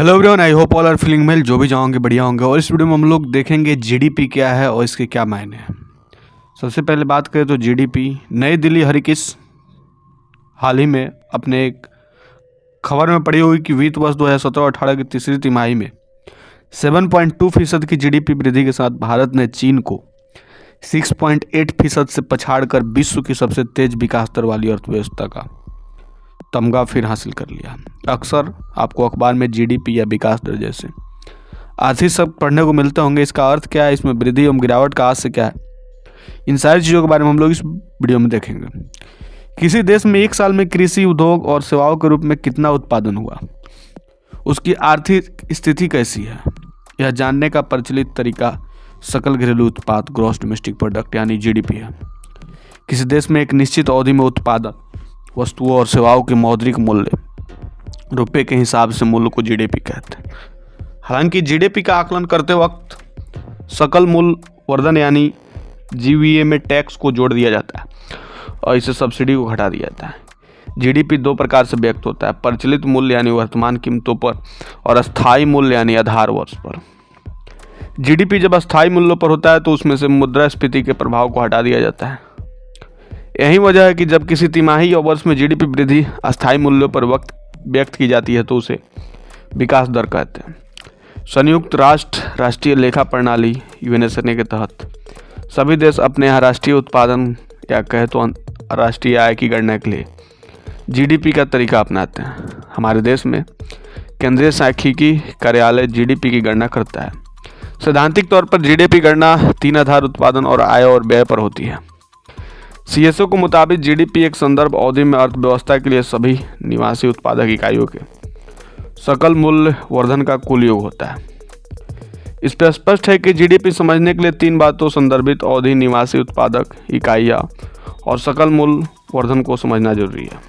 Hello everyone, I hope all are feeling well. जो भी जाओगे बढ़िया होंगे। और इस वीडियो में हम लोग देखेंगे जीडीपी क्या है और इसके क्या मायने हैं। सबसे पहले बात करें तो जीडीपी नई दिल्ली हरिकिस हाल ही में अपने एक खबर में पड़ी हुई कि वित्त वर्ष 2017-18 की तीसरी तिमाही में 7.2% की जीडीपी वृद्धि के साथ भारत ने चीन को 6.8% से पछाड़कर विश्व की सबसे तेज विकास दर वाली अर्थव्यवस्था का तमगा फिर हासिल कर लिया। अक्सर आपको अखबार में जीडीपी या विकास दर जैसे आर्थिक शब्द पढ़ने को मिलते होंगे। इसका अर्थ क्या है, इसमें वृद्धि एवं गिरावट का आशय क्या है, इन सारी चीज़ों के बारे में हम लोग इस वीडियो में देखेंगे। किसी देश में एक साल में कृषि, उद्योग और सेवाओं के रूप में कितना उत्पादन हुआ, उसकी आर्थिक स्थिति कैसी है, यह जानने का प्रचलित तरीका सकल घरेलू उत्पाद ग्रॉस डोमेस्टिक प्रोडक्ट यानी जीडीपी है। किसी देश में एक निश्चित अवधि में उत्पादन वस्तुओं और सेवाओं के मौद्रिक मूल्य रुपए के हिसाब से मूल्य को जीडीपी कहते हैं। हालांकि जीडीपी का आकलन करते वक्त सकल मूल्य वर्धन यानी जीवीए में टैक्स को जोड़ दिया जाता है और इसे सब्सिडी को घटा दिया जाता है। जीडीपी दो प्रकार से व्यक्त होता है, प्रचलित मूल्य यानी वर्तमान कीमतों पर और अस्थायी मूल्य यानी आधार वर्ष पर। जीडीपी जब अस्थायी मूल्यों पर होता है तो उसमें से मुद्रास्फीति के प्रभाव को हटा दिया जाता है। यही वजह है कि जब किसी तिमाही या वर्ष में जीडीपी वृद्धि अस्थायी मूल्यों पर व्यक्त की जाती है तो उसे विकास दर कहते हैं। संयुक्त राष्ट्र राष्ट्रीय लेखा प्रणाली यूएनएसए के तहत सभी देश अपने यहाँ राष्ट्रीय उत्पादन या कहे तो राष्ट्रीय आय की गणना के लिए जीडीपी का तरीका अपनाते हैं। हमारे देश में केंद्रीय सांख्यिकी कार्यालय जीडीपी की गणना करता है। सैद्धांतिक तौर पर जीडीपी गणना 3 आधार उत्पादन और आय और व्यय पर होती है। सीएसओ के मुताबिक जीडीपी एक संदर्भ अवधि में अर्थव्यवस्था के लिए सभी निवासी उत्पादक इकाइयों के सकल मूल्य वर्धन का कुल योग होता है। इस पर स्पष्ट है कि जीडीपी समझने के लिए 3 बातों संदर्भित अवधि, निवासी उत्पादक इकाइयाँ और सकल मूल्य वर्धन को समझना जरूरी है।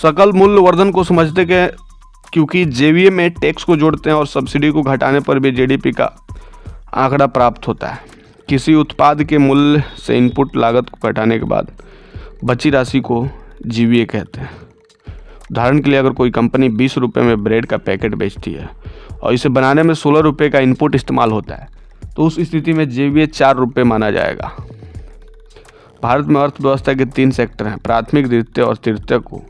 सकल मूल्य वर्धन को समझते के क्योंकि जेवीए में टैक्स को जोड़ते हैं और सब्सिडी को घटाने पर भी जीडीपी का आंकड़ा प्राप्त होता है। किसी उत्पाद के मूल्य से इनपुट लागत को घटाने के बाद बची राशि को जीवीए कहते हैं। उदाहरण के लिए अगर कोई कंपनी 20 रुपये में ब्रेड का पैकेट बेचती है और इसे बनाने में 16 रुपये का इनपुट इस्तेमाल होता है तो उस स्थिति में जीवीए 4 रुपये माना जाएगा। भारत में अर्थव्यवस्था के 3 सेक्टर हैं। प्राथमिक, द्वितीय और तृतीय को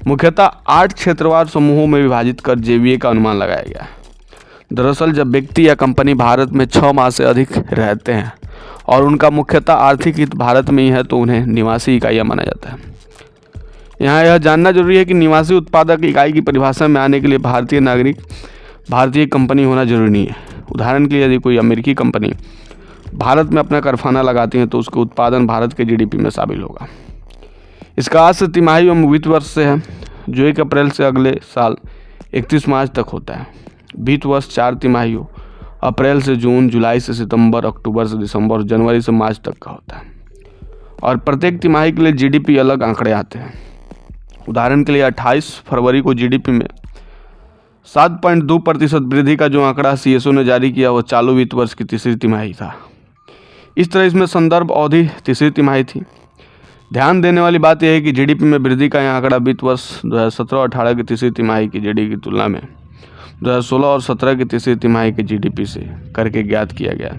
मुख्यतः 8 क्षेत्रवार समूहों में विभाजित कर जीवीए का अनुमान लगाया गया है। दरअसल जब व्यक्ति या कंपनी भारत में 6 माह से अधिक रहते हैं और उनका मुख्यतः आर्थिक हित भारत में ही है तो उन्हें निवासी इकाइयाँ माना जाता है। यहाँ यह जानना जरूरी है कि निवासी उत्पादक इकाई की परिभाषा में आने के लिए भारतीय नागरिक, भारतीय कंपनी होना जरूरी नहीं है। उदाहरण के लिए यदि कोई अमेरिकी कंपनी भारत में अपना कारखाना लगाती है तो उसका उत्पादन भारत के जीडीपी में शामिल होगा। इसका आज से तिमाही एवं वित्त वर्ष से है जो 1 अप्रैल से अगले साल 31 मार्च तक होता है। वित्त वर्ष 4 तिमाहियों अप्रैल से जून, जुलाई से सितंबर, अक्टूबर से दिसंबर और जनवरी से मार्च तक का होता है और प्रत्येक तिमाही के लिए जीडीपी अलग आंकड़े आते हैं। उदाहरण के लिए 28 फरवरी को जीडीपी में 7.2% वृद्धि का जो आंकड़ा सीएसओ ने जारी किया वो चालू वित्त वर्ष की तीसरी तिमाही था। इस तरह इसमें संदर्भ अवधि तीसरी तिमाही थी। ध्यान देने वाली बात यह है कि जीडीपी में वृद्धि का यह आंकड़ा वित्त वर्ष 2017-18 की तीसरी तिमाही की जीडीपी की तुलना में 2016 और 17 की तीसरी तिमाही के जीडीपी से करके ज्ञात किया गया।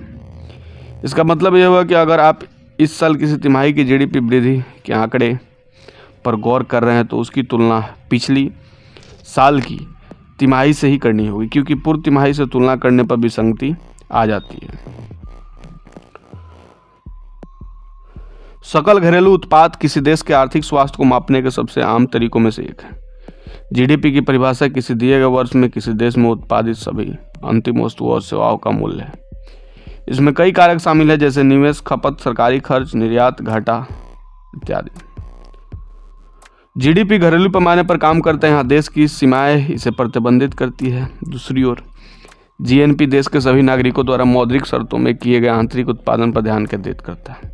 इसका मतलब यह हुआ कि अगर आप इस साल किसी तिमाही की जीडीपी वृद्धि के आंकड़े पर गौर कर रहे हैं तो उसकी तुलना पिछली साल की तिमाही से ही करनी होगी, क्योंकि पूर्व तिमाही से तुलना करने पर विसंगति आ जाती है। सकल घरेलू उत्पाद किसी देश के आर्थिक स्वास्थ्य को मापने के सबसे आम तरीकों में से एक है। जीडीपी की परिभाषा किसी दिए गए वर्ष में किसी देश में उत्पादित सभी अंतिम वस्तुओं और सेवाओं का मूल्य है। इसमें कई कारक शामिल है जैसे निवेश, खपत, सरकारी खर्च, निर्यात, घाटा इत्यादि। जीडीपी घरेलू पैमाने पर काम करते हैं। यहाँ देश की सीमाएं इसे प्रतिबंधित करती है। दूसरी ओर जीएनपी देश के सभी नागरिकों द्वारा मौद्रिक शर्तों में किए गए आंतरिक उत्पादन पर ध्यान केंद्रित करता है।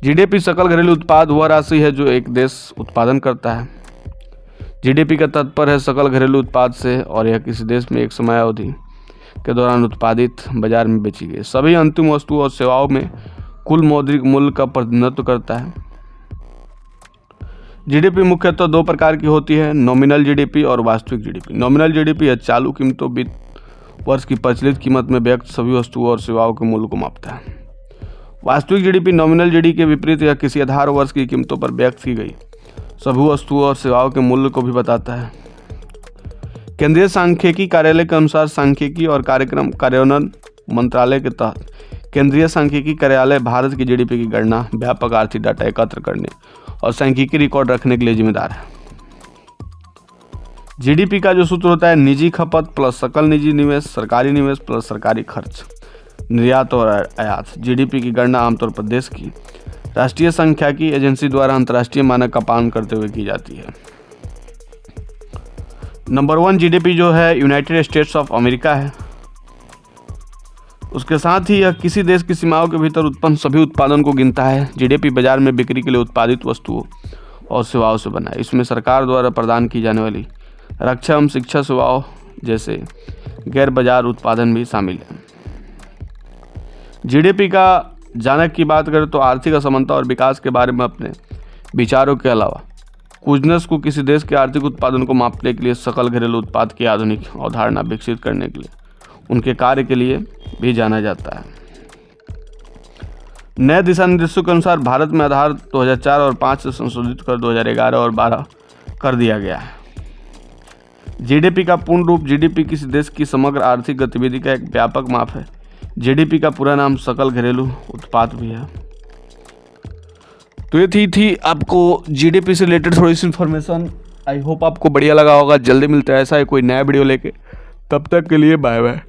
जीडीपी सकल घरेलू उत्पाद वह राशि है जो एक देश उत्पादन करता है। जीडीपी का तात्पर्य है सकल घरेलू उत्पाद से और यह किसी देश में एक समय अवधि के दौरान उत्पादित, बाजार में बेची गई सभी अंतिम वस्तुओं और सेवाओं में कुल मौद्रिक मूल्य का प्रतिनिधित्व करता है। जीडीपी मुख्यतः दो प्रकार की होती है, नॉमिनल जीडीपी और वास्तविक जीडीपी। नॉमिनल जीडीपी या चालू कीमतों वित्त वर्ष की प्रचलित कीमत में व्यक्त सभी वस्तुओं और सेवाओं के मूल्य को मापता है। वास्तविक जीडीपी नॉमिनल जीडीपी के विपरीत या किसी आधार वर्ष की कीमतों पर व्यक्त की गई सभी वस्तुओं और सेवाओं के मूल्य को भी बताता है। केंद्रीय सांख्यिकी कार्यालय के अनुसार सांख्यिकी और कार्यक्रम कार्यान्वयन मंत्रालय के तहत केंद्रीय सांख्यिकी कार्यालय भारत की जीडीपी की गणना, व्यापक आर्थिक डाटा एकत्र करने और सांख्यिकी रिकॉर्ड रखने के लिए जिम्मेदार है। जीडीपी का जो सूत्र होता है, निजी खपत प्लस सकल निजी निवेश, सरकारी निवेश प्लस सरकारी खर्च, निर्यात और आयात। जीडीपी की गणना आमतौर पर देश की राष्ट्रीय सांख्यिकी एजेंसी द्वारा अंतर्राष्ट्रीय मानक का पालन करते हुए की जाती है। नंबर 1 जीडीपी जो है यूनाइटेड स्टेट्स ऑफ अमेरिका है। उसके साथ ही यह किसी देश की सीमाओं के भीतर उत्पन्न सभी उत्पादन को गिनता है। जीडीपी बाजार में बिक्री के लिए उत्पादित वस्तुओं और सेवाओं से बना है। इसमें सरकार द्वारा प्रदान की जाने वाली रक्षा एवं शिक्षा सेवाओं जैसे गैर बाजार उत्पादन भी शामिल है। जीडीपी का जानक की बात करें तो आर्थिक असमानता और विकास के बारे में अपने विचारों के अलावा कुजनेस को किसी देश के आर्थिक उत्पादन को मापने के लिए सकल घरेलू उत्पाद की आधुनिक अवधारणा विकसित करने के लिए उनके कार्य के लिए भी जाना जाता है। नए दिशा निर्देशों के अनुसार भारत में आधार 2004 और 5 से संशोधित कर 2011 और 12 कर दिया गया है। जीडीपी का पूर्ण रूप जीडीपी किसी देश की समग्र आर्थिक गतिविधि का एक व्यापक माप है। जीडीपी का पूरा नाम सकल घरेलू उत्पाद भी है। तो ये थी आपको जीडीपी से रिलेटेड थोड़ी सी इन्फॉर्मेशन। आई होप आपको बढ़िया लगा होगा। जल्दी मिलता है ऐसा है कोई नया वीडियो लेके, तब तक के लिए बाय बाय।